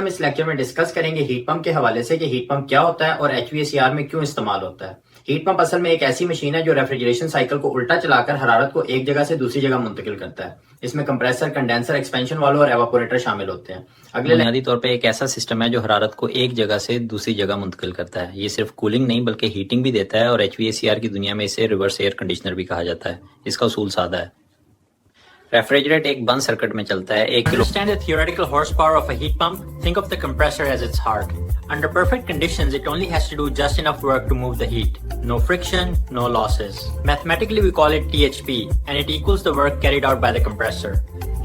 हम इस लेक्चर में डिस्कस करेंगे हीट पंप के हवाले से कि हीट पंप क्या होता है और एचवीएसीआर में क्यों इस्तेमाल होता है। हीट पंप असल में एक ऐसी मशीन है जो रेफ्रिजरेशन साइकिल को उल्टा चलाकर हरारत को एक जगह से दूसरी जगह मुंतकिल करता है। इसमें कंप्रेसर, कंडेंसर, एक्सपेंशन वाल्व और एवापोरेटर शामिल होते हैं। अगले बुनियादी तौर पे एक ऐसा सिस्टम है जो हरारत को एक जगह से दूसरी जगह मुंतकिल करता है। ये सिर्फ कूलिंग नहीं बल्कि हीटिंग भी देता है और एचवीएसीआर की दुनिया में इसे रिवर्स एयर कंडीशनर भी कहा जाता है। इसका उसूल सादा है। रेफ्रिजरेट एक बंद सर्किट में चलता है। Understand the theoretical horsepower of a heat pump. Think of the compressor as its heart. Under perfect conditions, it only has to do just enough work to move the heat. No friction, no losses. Mathematically, we call it THP, and it equals the work carried out by the compressor.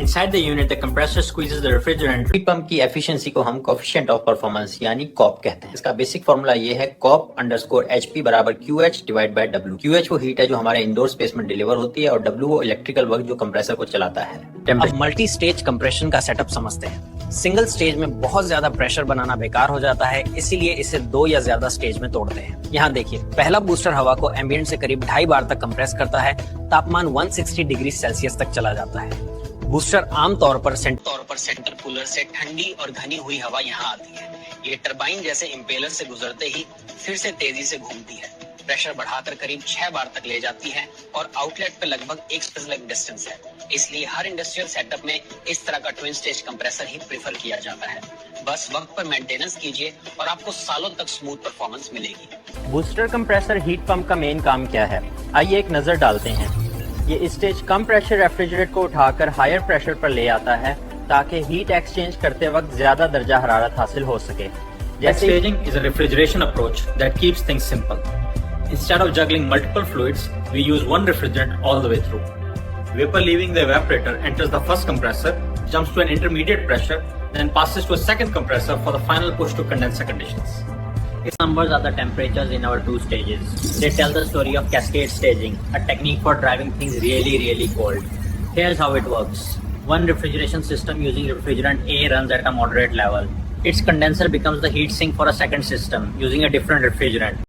Inside the unit, the compressor squeezes the refrigerant. Heat pump की efficiency को हम coefficient of performance यानी corp कहते हैं। इसका basic formula ये है COP_HP बराबर QH divide by W। QH वो हीट है जो हमारे इंडोर स्पेस में डिलीवर होती है और W वो इलेक्ट्रिकल वर्क जो कंप्रेसर को चलाता है। अब मल्टी स्टेज कंप्रेशन का सेटअप समझते हैं। सिंगल स्टेज में बहुत ज्यादा प्रेशर बनाना बेकार हो जाता है, इसीलिए इसे 2 या ज्यादा स्टेज में तोड़ते हैं। यहाँ देखिए, पहला बूस्टर हवा को एम्बिएंट से करीब 2.5 बार तक कंप्रेस करता है। तापमान 160 डिग्री सेल्सियस तक चला जाता है। बूस्टर आमतौर पर सेंटर कूलर से ठंडी और घनी हुई हवा यहाँ आती है। ये टरबाइन जैसे इंपेलर से गुजरते ही फिर से तेजी से घूमती है, प्रेशर बढ़ाकर करीब 6 बार तक ले जाती है और आउटलेट पे लगभग एक स्पेसिफिक डिस्टेंस है। इसलिए हर इंडस्ट्रियल सेटअप में इस तरह का ट्विन स्टेज कंप्रेसर ही प्रेफर किया जाता है। बस वक्त पर मेंटेनेंस कीजिए और आपको सालों तक स्मूथ परफॉर्मेंस मिलेगी। बूस्टर कंप्रेसर हीट पंप का मेन काम क्या है, आइए एक नजर डालते हैं। ये स्टेज कम प्रेशर रेफ्रिजरेट को उठाकर हायर प्रेशर पर ले आता है ताकि हीट एक्सचेंज करते वक्त ज्यादा दर्जा हरारत हासिल हो सके। Staging is a refrigeration approach that keeps things simple. Instead of juggling multiple fluids, we use one refrigerant all the way through. Vapor leaving the evaporator enters the first compressor, jumps to an intermediate pressure, then passes to a second compressor for the final push to condenser conditions. These numbers are the temperatures in our 2 stages. They tell the story of cascade staging, a technique for driving things really cold. Here's how it works. One refrigeration system using refrigerant A runs at a moderate level. Its condenser becomes the heat sink for a second system using a different refrigerant.